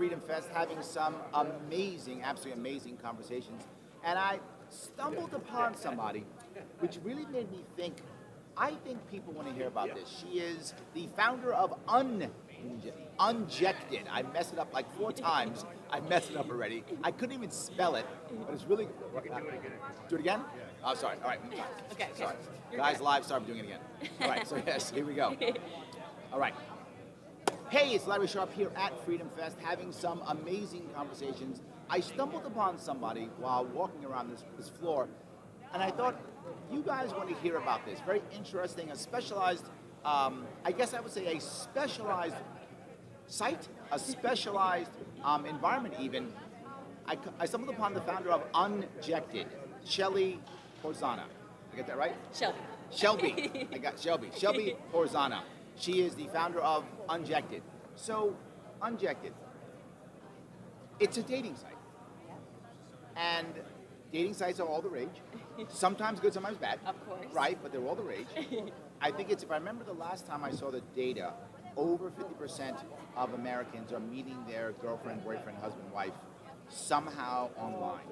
FreedomFest having some amazing, absolutely amazing conversations. And I stumbled upon somebody which really made me think, I think people want to hear about this. She is the founder of Unjected. I messed it up like 4 times. I messed it up already. I couldn't even spell it, but it's really good. You can do it again. Do it again? Oh, sorry. All right. Okay. Sorry. You're Guys, good. live, start doing it again. All right. So yes, here we go. All right. Hey, it's Larry Sharp here at FreedomFest having some amazing conversations. I stumbled upon somebody while walking around this floor, and I thought, you guys want to hear about this. Very interesting, a specialized, I guess I would say a specialized site, a specialized environment even. I stumbled upon the founder of Unjected, Shelly Horzana. I get that right? Shelby. I got Shelby. Shelby Horzana. She is the founder of Unjected. So, Unjected, it's a dating site. And dating sites are all the rage. Sometimes good, sometimes bad. Of course. Right, but they're all the rage. I think it's, if I remember the last time I saw the data, over 50% of Americans are meeting their girlfriend, boyfriend, husband, wife somehow online.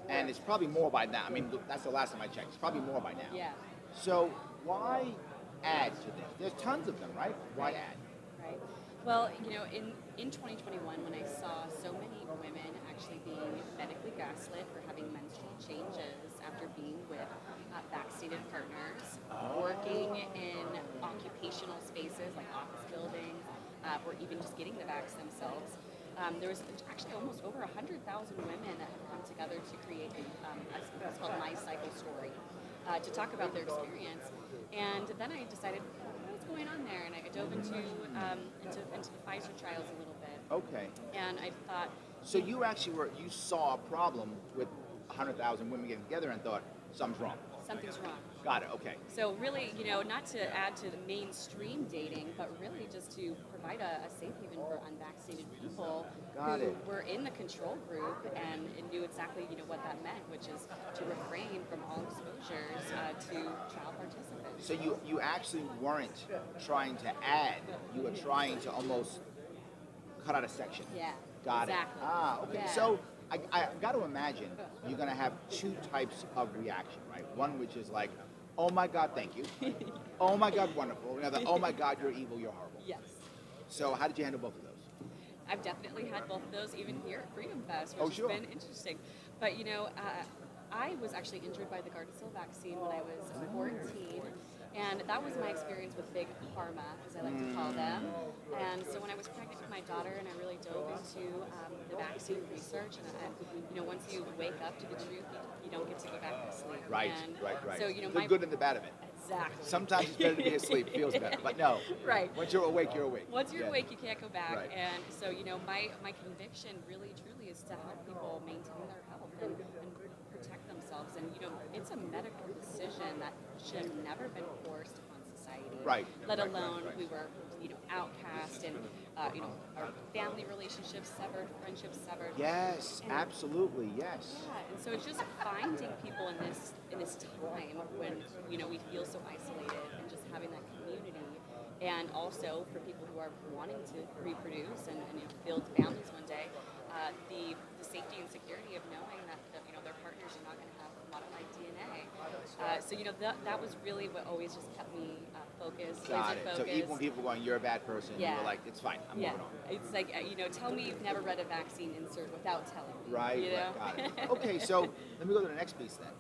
And it's probably more by now. I mean, that's the last time I checked. It's probably more by now. Yeah. So why add to this? There's tons of them, right? Why add? Right. Well, in 2021, when I saw so many women actually being medically gaslit for having menstrual changes after being with vaccinated partners, working in occupational spaces like office buildings, or even just getting the vax themselves, there was actually almost over 100,000 women that have come together to create what's called My Cycle Story, to talk about their experience. And then I decided, what's going on there? And I dove into the Pfizer trials a little bit. Okay. And I thought... So you actually you saw a problem with 100,000 women getting together and thought, something's wrong. Something's wrong. Got it, okay. So really, not to add to the mainstream dating, but really just to provide a safe haven for unvaccinated people who were in the control group and knew exactly, what that meant, which is to refrain from all exposures to trial participants. So you actually weren't trying to add, you were trying to almost cut out a section. Yeah. Got exactly. it. Okay. Yeah. So I got to imagine you're going to have 2 types of reaction, right? One which is like, oh my God, thank you. Oh my God, wonderful. Another, oh my God, you're evil, you're horrible. Yes. So how did you handle both of those? I've definitely had both of those even here at FreedomFest, which has been interesting. But I was actually injured by the Gardasil vaccine when I was 14. And that was my experience with big pharma, as I like to call them. And so when I was pregnant with my daughter, and I really dove into the vaccine research, and once you wake up to the truth, you don't get to go back to sleep. Right, and right. So the good and the bad of it. Exactly. Sometimes it's better to be asleep, feels better, but no. Right. Once you're awake, you're awake. Once you're awake, you can't go back. Right. And so, my conviction really, truly is to help people maintain their health and protect themselves. And, it's a medical decision that should have never been forced upon society. Right. Let alone we were, outcast and, our family relationships severed, friendships severed. Yes, absolutely, yes. Yeah, and so it's just finding people in this time when, we feel so isolated and just having that community. And also for people who are wanting to reproduce and build families one day, the safety and security of knowing that their partners are not going to have modified DNA. So that was really what always just kept me focused. Got it. So even when people are going, you're a bad person, yeah. you're like, it's fine, I'm moving on. It's like, tell me you've never read a vaccine insert without telling me. Right, got it. Okay, so let me go to the next piece then.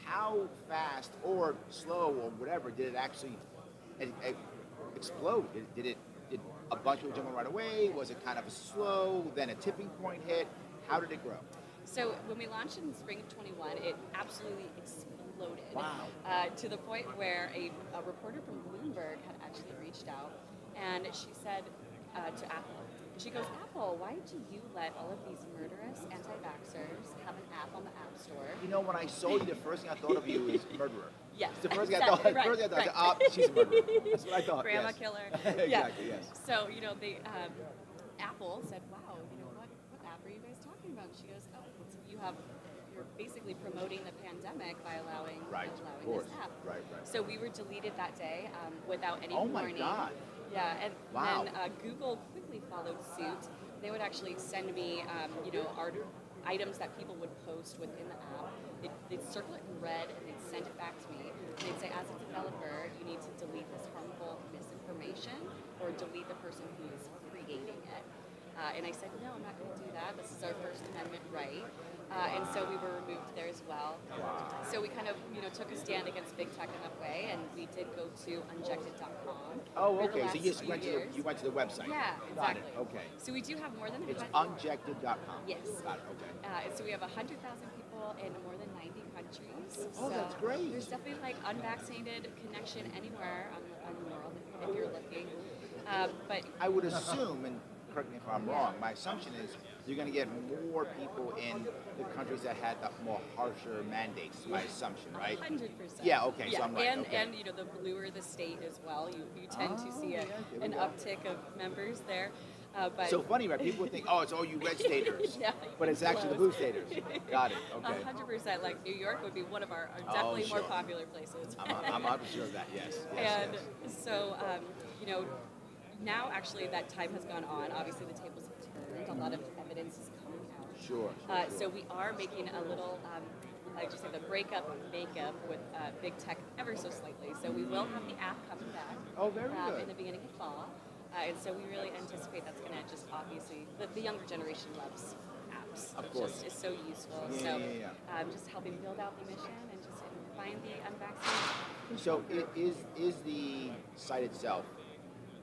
How fast or slow or whatever did it actually explode? Did a bunch of people jump on right away? Was it kind of a slow, then a tipping point hit? How did it grow? So when we launched in the spring of 21, it absolutely exploded. Wow. To the point where a reporter from Bloomberg had actually reached out, and she said to Apple, she goes, Apple, why do you let all of these murderous anti-vaxxers have an app on the App Store? When I saw you, the first thing I thought of you is murderer. Yes. It's the first thing I thought. She's a murderer. That's what I thought. Grandma yes. killer. Exactly, yeah. yes. So, they, Apple said, wow, what app are you guys talking about? And she goes, you're basically promoting the pandemic by allowing this app. Right. So we were deleted that day without any warning. warning. Oh my God. Yeah, and wow. then Google quickly followed suit. they would actually send me, art items that people would post within the app. They'd circle it in red and they'd send it back to me. They'd say, as a developer, you need to delete this harmful misinformation or delete the person who is creating it. And I said, no, I'm not going to do that. This is our First Amendment right. And so we were removed there as well. Wow. So we kind of, took a stand against big tech in that way, and we did go to Unjected.com. Oh, okay. So you just went to the website. Yeah, Got exactly. it. Okay. So we do have more than It's Unjected.com. Yes. Got it. Okay. So we have 100,000 people in more than 90 countries. Oh, so that's great. There's definitely like unvaccinated connection anywhere on the world if you're looking. But I would assume, and correct me if I'm wrong, my assumption is you're going to get more people in the countries that had the more harsher mandates, my assumption, right? 100%. Yeah, okay, so I'm right. And, okay. and the bluer the state as well, you tend to see an uptick of members there. But So funny, right? People would think, oh, it's all you red staters. Yeah, but it's actually the blue staters. Got it. Okay. 100%. Like New York would be one of our definitely more sure. popular places. I'm 100% sure of that, yes. And yes. so, now actually that time has gone on. Obviously, the tables have turned. A lot of evidence is coming out. Sure. So we are making a little, I just say the breakup makeup with big tech ever so slightly. So we will have the app coming back. Oh, very good. In the beginning of fall. And so we really anticipate that's going to just obviously, the younger generation loves apps. Of It course. just is so useful. Yeah, so yeah. just helping build out the mission and just find the unvaccinated. So is the site itself,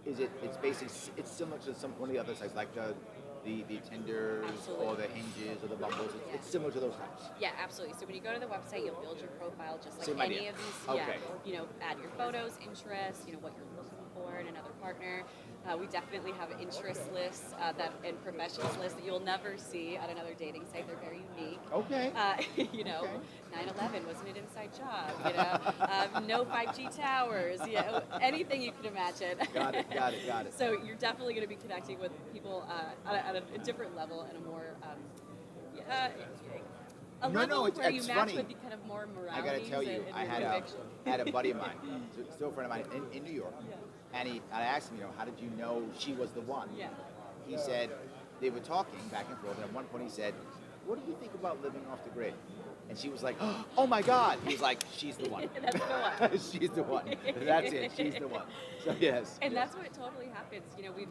it's basically, it's similar to one of the other sites, like the Tinders Absolutely. or the Hinges or the Bumbles. It's similar to those types. Yeah, absolutely. So when you go to the website, you'll build your profile just like Same any idea. of these. Okay. Yeah, add your photos, interests, what you're looking for in another partner. We definitely have interest lists and professionals lists that you'll never see at another dating site. They're very unique. Okay. 9/11 wasn't an inside job. No 5G towers. Anything you can imagine. Got it. So you're definitely going to be connecting with people at a different level and a more level it's where you match funny. with the kind of more I morality. got to tell you, I had a buddy of mine, still a friend of mine in New York, and I asked him, how did you know she was the one? Yeah. He said they were talking back and forth, and at one point he said, "What do you think about living off the grid?" And she was like, "Oh my God!" He's like, "She's the one." That's the one. She's the one. That's it. She's the one. So yes. And yes. that's what totally happens. We've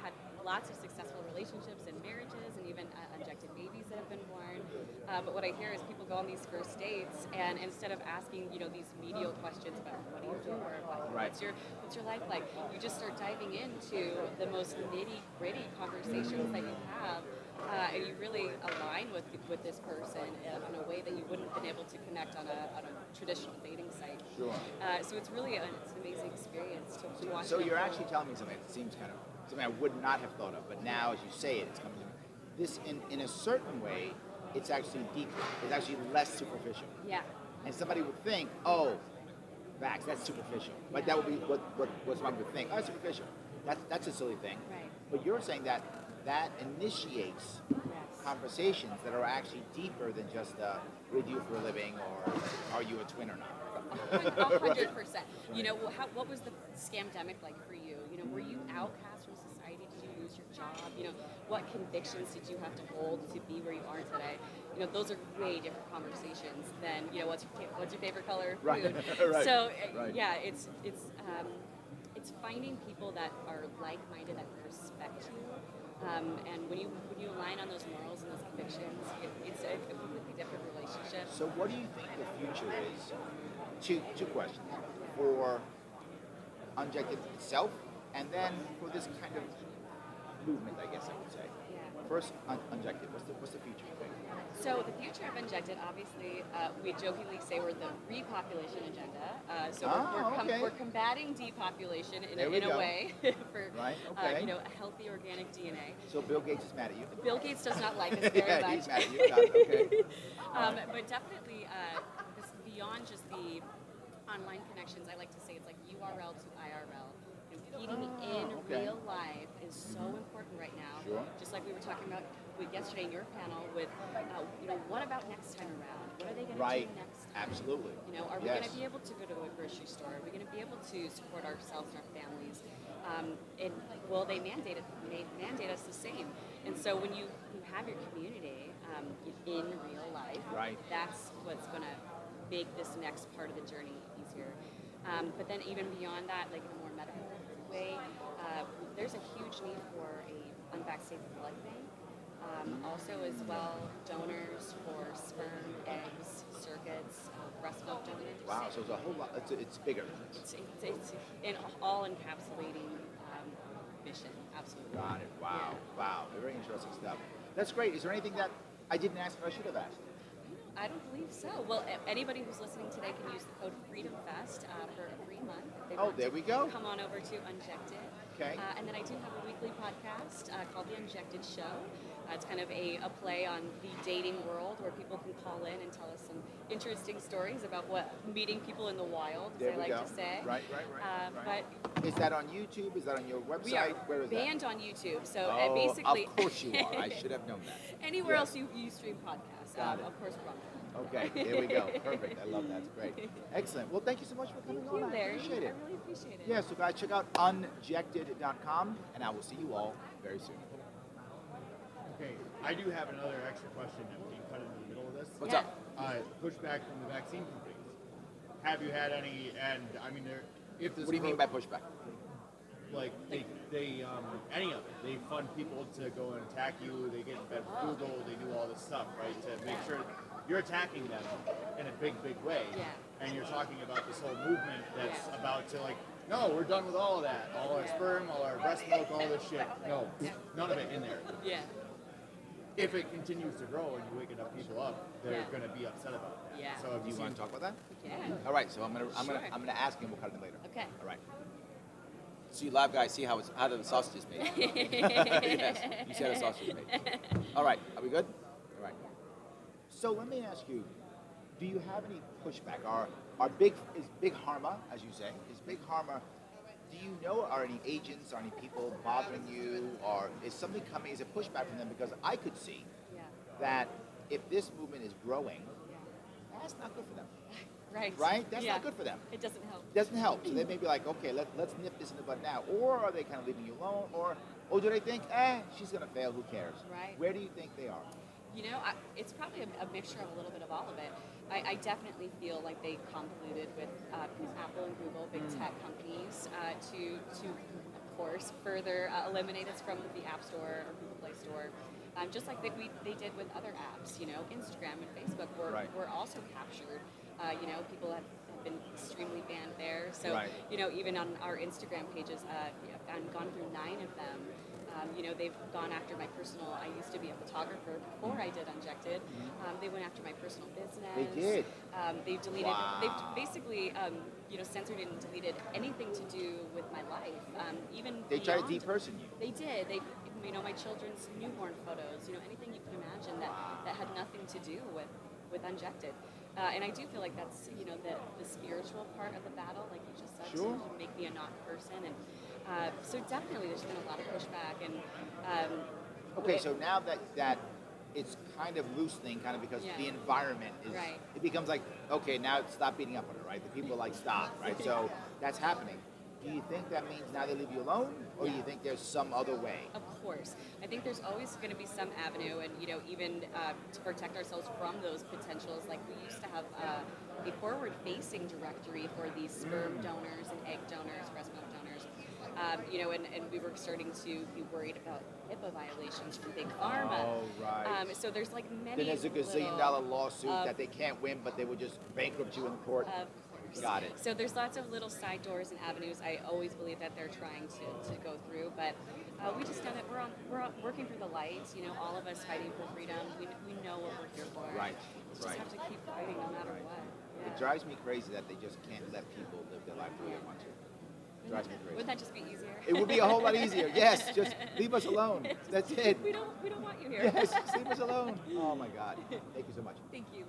had lots of successful relationships and marriages, and even unjected babies that have been born. But what I hear is people go on these first dates, and instead of asking, these medial questions about what do you do or what's your life like, you just start diving into the most nitty-gritty conversations that you have, and you really align with this person in a way that you wouldn't have been able to connect on a traditional dating site. Sure. So it's really it's an amazing experience to watch. So it you're unfold. actually telling me something that seems kind of something I would not have thought of, but now as you say it, it's coming to me. This, in a certain way, it's actually deeper. It's actually less superficial. Yeah. And somebody would think, oh, vax, that's superficial. But that would be what someone would think. Oh, it's superficial. That's a silly thing. Right. But you're saying that initiates conversations that are actually deeper than just what do you do for a living or are you a twin or not? 100%. What was the scamdemic like for you? Were you outcast from society? Did you lose your job? What convictions did you have to hold to be where you are today? Those are way different conversations than what's your favorite color? Right. Food. Right. So Right. yeah, it's finding people that are like-minded that respect you. And when you align on those morals and those convictions, it's a completely different relationship. So what do you think the future is? Two questions. For Unjected itself, and then for this kind of movement, I guess I would say. Yeah. First, Unjected. What's the future you think? So the future of Unjected, obviously, we jokingly say we're the repopulation agenda. We're combating depopulation in a way for Right, okay. a healthy organic DNA. So Bill Gates is mad at you. Bill Gates does not like us very much. He's mad at you. Got it, okay. But definitely, this beyond just the online connections, I like to say it's like URL to IRL. Competing in real life is so important right now. Sure. Just like we were talking about yesterday in your panel with, what about next time around? What are they going to do next time? Absolutely. Are we going to be able to go to a grocery store? Are we going to be able to support ourselves and our families? And will they mandate us the same? And so when you have your community in real life, Right. that's what's going to make this next part of the journey easier. But then even beyond that, like in a more medical way, there's a huge need for a unvaccinated blood bank. Also as well, donors for sperm, eggs, surrogates, breast milk donors. Wow, so it's a whole lot, it's bigger. It's an all-encapsulating mission, absolutely. Got it, wow, Yeah. wow, very interesting stuff. That's great. Is there anything that I didn't ask but I should have asked? I don't believe so. Well, anybody who's listening today can use the code FreedomFest for a free month. If they Oh, want there to we go. Come on over to Unjected. Okay. And then I do have a weekly podcast called The Unjected Show. It's kind of a play on the dating world where people can call in and tell us some interesting stories about what meeting people in the wild, as There I we like go. to say. Right. But Is that on YouTube? Is that on your website? we are Where is banned that? on YouTube. So Oh, basically, of course you are. I should have known that. anywhere Yes. else you stream podcasts, Got it. of course we're on there. Okay, there we go. Perfect. I love that. It's great. Excellent. Well, thank you so much for coming Thank on. you, I Larry. appreciate it. I really appreciate it. Yeah, so guys, check out unjected.com, and I will see you all very soon. Okay, I do have another extra question that we can cut in the middle of this. What's Yeah. up? Pushback from the vaccine companies. Have you had any? And I mean, if this What do you mean by pushback? like they any of it? They fund people to go and attack you. They get in bed with Google. They do all this stuff, right, to make sure you're attacking them in a big way. Yeah. And you're talking about this whole movement that's about to no, we're done with all of that. All our sperm, all our breast milk, all this shit. No, none of it in there. Yeah. If it continues to grow and you're waking up people up, they're Yeah. going to be upset about that. Yeah. So have Do you want to talk about that? Yeah. All right, so I'm Sure. gonna ask him. We'll cut it later. Okay. All right. So you live guys see how the sausage is made. Yes, you see how the sausage is made. All right, are we good? All right. So let me ask you, do you have any pushback? Is Big Pharma, as you say, is Big Pharma? Do you know, are any agents, are any people bothering you, or is something coming as a pushback from them? Because I could see Yeah. that if this movement is growing, Yeah. that's not good for them. Right. Right? That's Yeah. not good for them. It doesn't help. Doesn't help. So they may be like, okay, let's nip this in the bud now. Or are they kind of leaving you alone? Or do they think, she's going to fail, who cares? Right. Where do you think they are? You know, it's probably a mixture of a little bit of all of it. I definitely feel like they convoluted with Apple and Google, big tech companies, to of course further eliminate us from the App Store or Google Play Store. Just like they did with other apps, you know, Instagram and Facebook were also captured. You know, people have been extremely banned there. So, Right. you know, even on our Instagram pages, I've gone through 9 of them. You know, they've gone after my personal. I used to be a photographer before I did Unjected. They went after my personal business. They did. They've deleted. Wow. They've basically, you know, censored and deleted anything to do with my life. Even They try to beyond- deperson you. They did. You know, my children's newborn photos. You know, anything you can imagine that had nothing to do with Unjected. And I do feel like that's, you know, the spiritual part of the battle, like you just said, Sure. to make me a not person. And so definitely there's been a lot of pushback. And Okay, so now that it's kind of loosening, kind of because Yeah. the environment is, Right. it becomes like, okay, now stop beating up on it, right? The people are like, stop, right? So that's happening. Do you think that means now they leave you alone, or do you Yeah. think there's some other way? Of course. I think there's always going to be some avenue, and, you know, even to protect ourselves from those potentials, like we used to have a forward-facing directory for these sperm donors and egg donors, breast milk donors. You know, and we were starting to be worried about HIPAA violations from Big Pharma. Oh, right. So there's like many. Then there's a little, gazillion-dollar lawsuit of- that they can't win, but they would just bankrupt you in court. Of course. Got it. So there's lots of little side doors and avenues. I always believe that they're trying to go through, but we just know that we're working for the light. You know, all of us fighting for freedom. We know what we're here for. Right, We just right. have to keep fighting no matter what. It drives me crazy that they just can't let people live their life the way they want to. It drives me crazy. Wouldn't that just be easier? It would be a whole lot easier. Yes, just leave us alone. That's it. We don't want you here. Yes, just leave us alone. Oh my God. Thank you so much. Thank you.